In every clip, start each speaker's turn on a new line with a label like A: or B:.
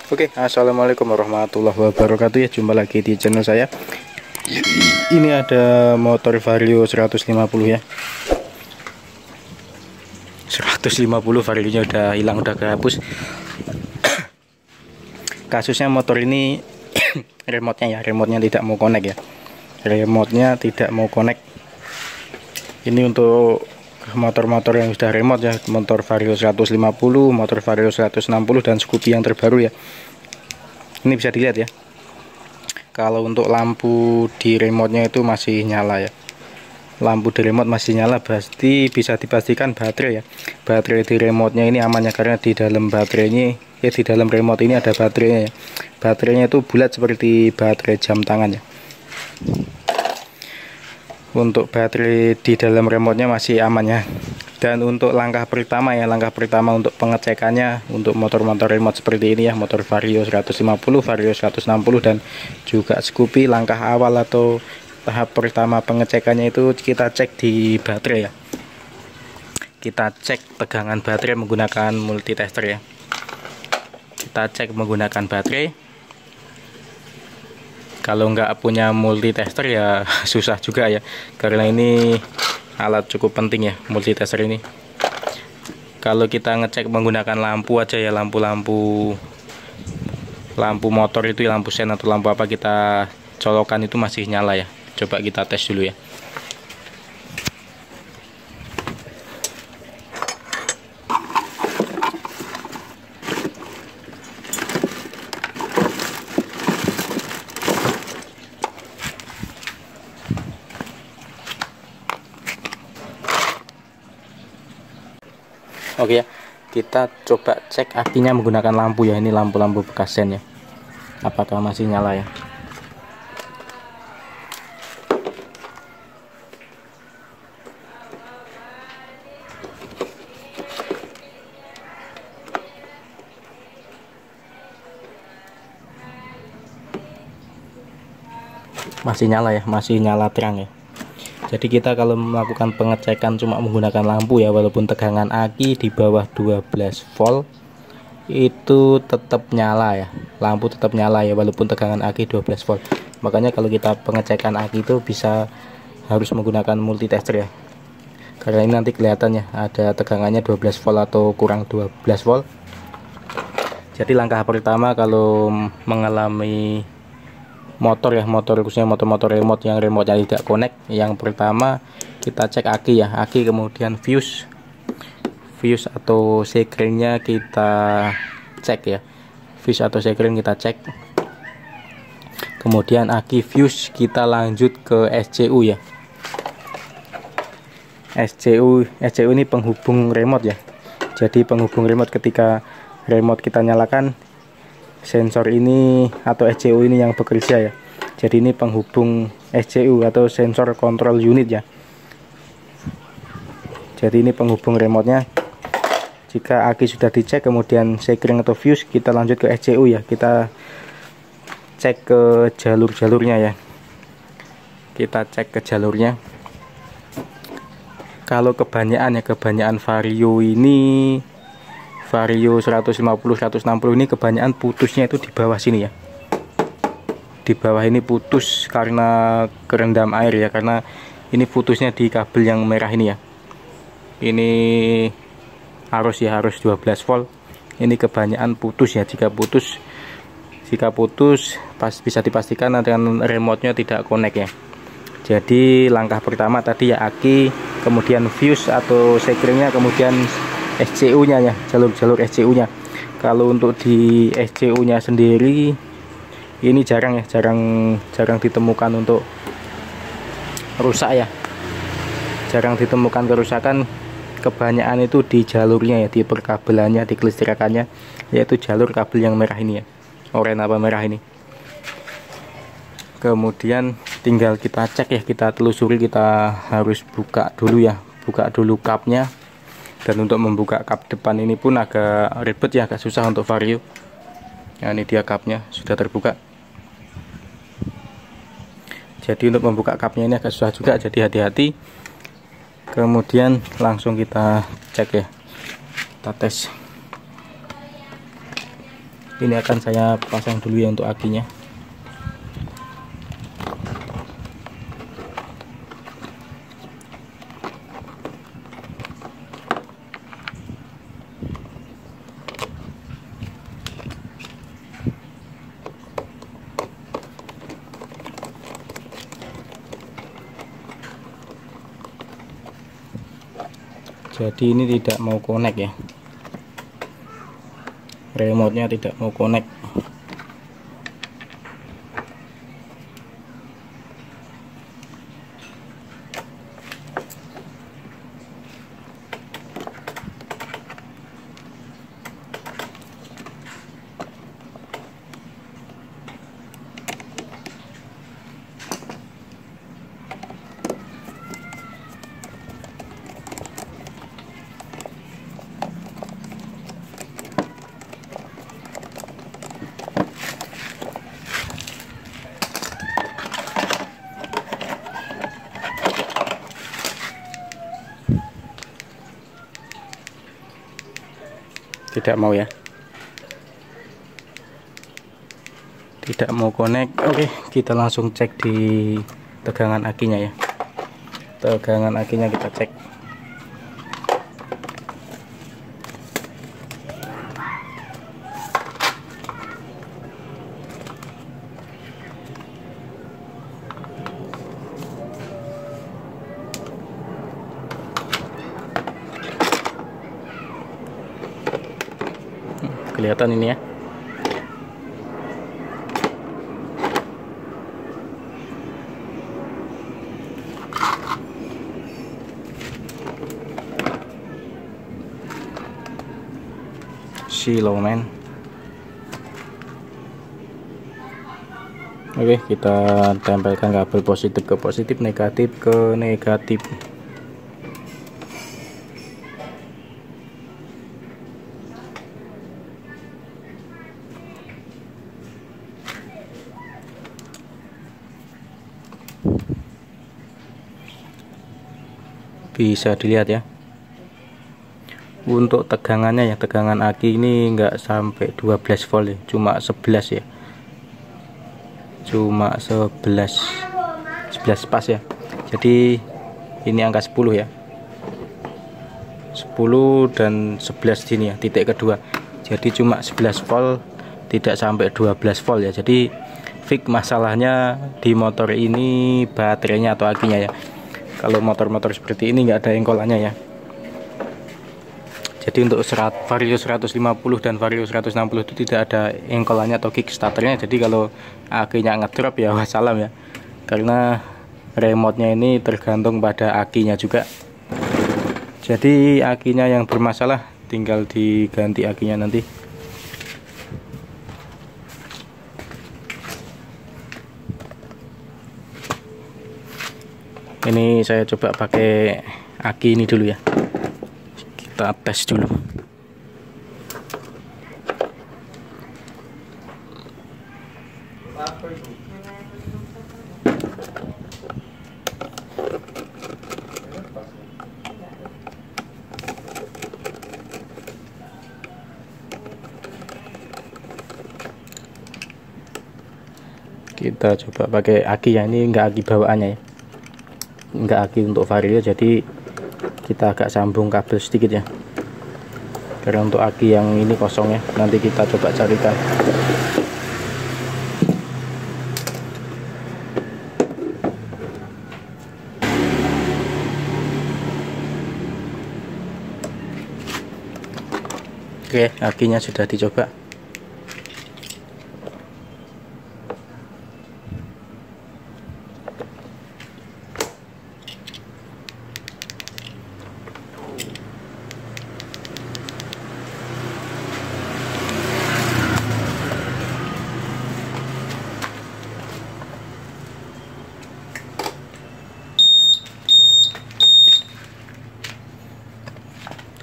A: Oke, assalamualaikum warahmatullahi wabarakatuh ya. Jumpa lagi di channel saya. Ini ada motor Vario 150 ya. 150 Varionya udah hilang, udah kehapus. Kasusnya motor ini remotenya tidak mau connect ya. Remotenya tidak mau connect. Ini untuk motor-motor yang sudah remote ya, motor Vario 150, motor Vario 160 dan Scoopy yang terbaru ya. Ini bisa dilihat ya. Kalau untuk lampu di remote-nya itu masih nyala ya. Lampu di remote masih nyala, pasti bisa dipastikan baterai ya. Baterai di remote-nya ini aman ya, karena di dalam baterainya ya, di dalam remote ini ada baterainya ya. Baterainya itu bulat seperti baterai jam tangan ya. Untuk baterai di dalam remote-nya masih aman ya. Dan untuk langkah pertama untuk pengecekannya untuk motor-motor remote seperti ini ya, motor Vario 150, Vario 160 dan juga Scoopy, langkah awal atau tahap pertama pengecekannya itu kita cek di baterai ya. Kita cek tegangan baterai menggunakan multitester ya. Kita cek menggunakan baterai. Kalau nggak punya multitester ya susah juga ya, karena ini alat cukup penting ya, multitester ini. Kalau kita ngecek menggunakan lampu aja ya, lampu motor itu, lampu sen atau lampu apa kita colokan itu masih nyala ya. Coba kita tes dulu ya. Oke ya, kita coba cek akinya menggunakan lampu ya. Ini lampu-lampu bekas sen ya, apakah masih nyala ya. Masih nyala ya, masih nyala terang ya. Jadi kita kalau melakukan pengecekan cuma menggunakan lampu ya, walaupun tegangan aki di bawah 12 volt itu tetap nyala ya, lampu tetap nyala ya, walaupun tegangan aki 12 volt. Makanya kalau kita pengecekan aki itu harus menggunakan multitester ya, karena ini nanti kelihatannya ada tegangannya 12 volt atau kurang 12 volt. Jadi langkah pertama kalau mengalami motor ya, khususnya motor-motor remote yang remote-nya tidak connect, yang pertama kita cek aki ya, aki, kemudian fuse atau sekringnya kita cek ya, fuse atau sekring kita cek, kemudian aki, fuse, kita lanjut ke SCU ya. SCU ini penghubung remote ya. Jadi penghubung remote, ketika remote kita nyalakan, sensor ini atau SCU ini yang bekerja ya. Jadi ini penghubung SCU atau sensor control unit ya. Jadi ini penghubung remote-nya. Jika aki sudah dicek, kemudian sekring atau fuse, kita lanjut ke SCU ya. Kita cek ke jalur-jalurnya ya. Kita cek ke jalurnya. Kalau kebanyakan Vario ini, Vario 150, 160 ini kebanyakan putusnya itu di bawah sini ya. Di bawah ini putus karena kerendam air ya, karena ini putusnya di kabel yang merah ini ya. Ini arus 12 volt. Ini kebanyakan putus ya. Jika putus bisa dipastikan dengan remote-nya tidak connect ya. Jadi langkah pertama tadi ya aki, kemudian fuse atau sekringnya, kemudian SCU-nya ya, jalur SCU-nya. Kalau untuk di SCU-nya sendiri ini jarang ditemukan untuk rusak ya. Jarang ditemukan kerusakan, kebanyakan itu di jalurnya ya, di perkabelannya, di kelistrikannya, yaitu jalur kabel yang merah ini ya. Oranye apa merah ini. Kemudian tinggal kita cek ya, kita telusuri, kita harus buka dulu kapnya. Dan untuk membuka kap depan ini pun agak ribet ya, agak susah untuk Vario. Nah, ini dia kapnya sudah terbuka. Jadi untuk membuka kapnya ini agak susah juga, jadi hati-hati. Kemudian langsung kita cek ya, kita tes. Ini akan saya pasang dulu ya untuk akinya. Jadi ini tidak mau connect ya, remote-nya tidak mau connect. Tidak mau ya, tidak mau connect. Oke, kita langsung cek di tegangan akinya ya. Tegangan akinya kita cek. Kelihatan ini ya. Silowman. Oke, kita tempelkan kabel positif ke positif, negatif ke negatif. Bisa dilihat ya, untuk tegangannya ya, tegangan aki ini enggak sampai 12 volt ya, cuma 11 ya, cuma 11 pas ya. Jadi ini angka 10 ya, 10 dan 11 sini ya, titik kedua. Jadi cuma 11 volt, tidak sampai 12 volt ya. Jadi fix masalahnya di motor ini baterainya atau akinya ya. Kalau motor-motor seperti ini nggak ada engkolannya ya. Jadi untuk Vario 150 dan Vario 160 itu tidak ada engkolannya atau kickstarternya. Jadi kalau akinya ngedrop ya wassalam ya, karena remote-nya ini tergantung pada akinya juga. Jadi akinya yang bermasalah, tinggal diganti akinya nanti. Ini saya coba pakai aki ini dulu ya, kita tes dulu. Kita coba pakai aki ya, ini enggak aki bawaannya ya, enggak aki untuk Vario, jadi kita agak sambung kabel sedikit ya, karena untuk aki yang ini kosong ya. Nanti kita coba carikan. Oke, akinya sudah dicoba.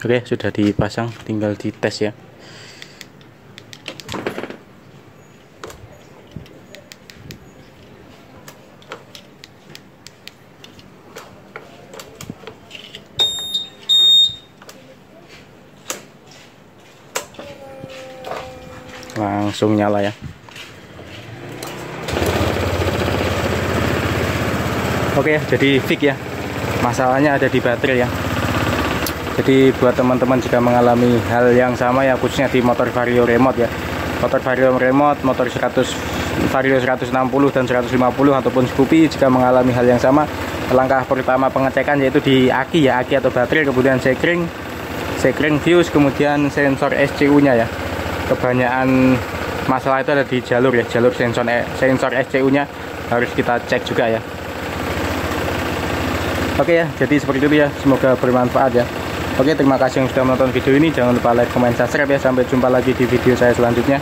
A: Oke, sudah dipasang, tinggal dites ya. langsung nyala ya. Oke ya, jadi fix ya, masalahnya ada di baterai ya. Jadi buat teman-teman jika mengalami hal yang sama ya, khususnya di motor Vario remote ya, motor Vario remote, motor 100 Vario 160 dan 150 ataupun Scoopy, jika mengalami hal yang sama, langkah pertama pengecekan yaitu di aki ya, aki atau baterai, kemudian sekring fuse, kemudian sensor SCU nya ya. Kebanyakan masalah itu ada di jalur ya, jalur sensor SCU nya harus kita cek juga ya. Oke ya, jadi seperti itu ya, semoga bermanfaat ya. Oke, terima kasih yang sudah menonton video ini, jangan lupa like, comment, subscribe ya. Sampai jumpa lagi di video saya selanjutnya.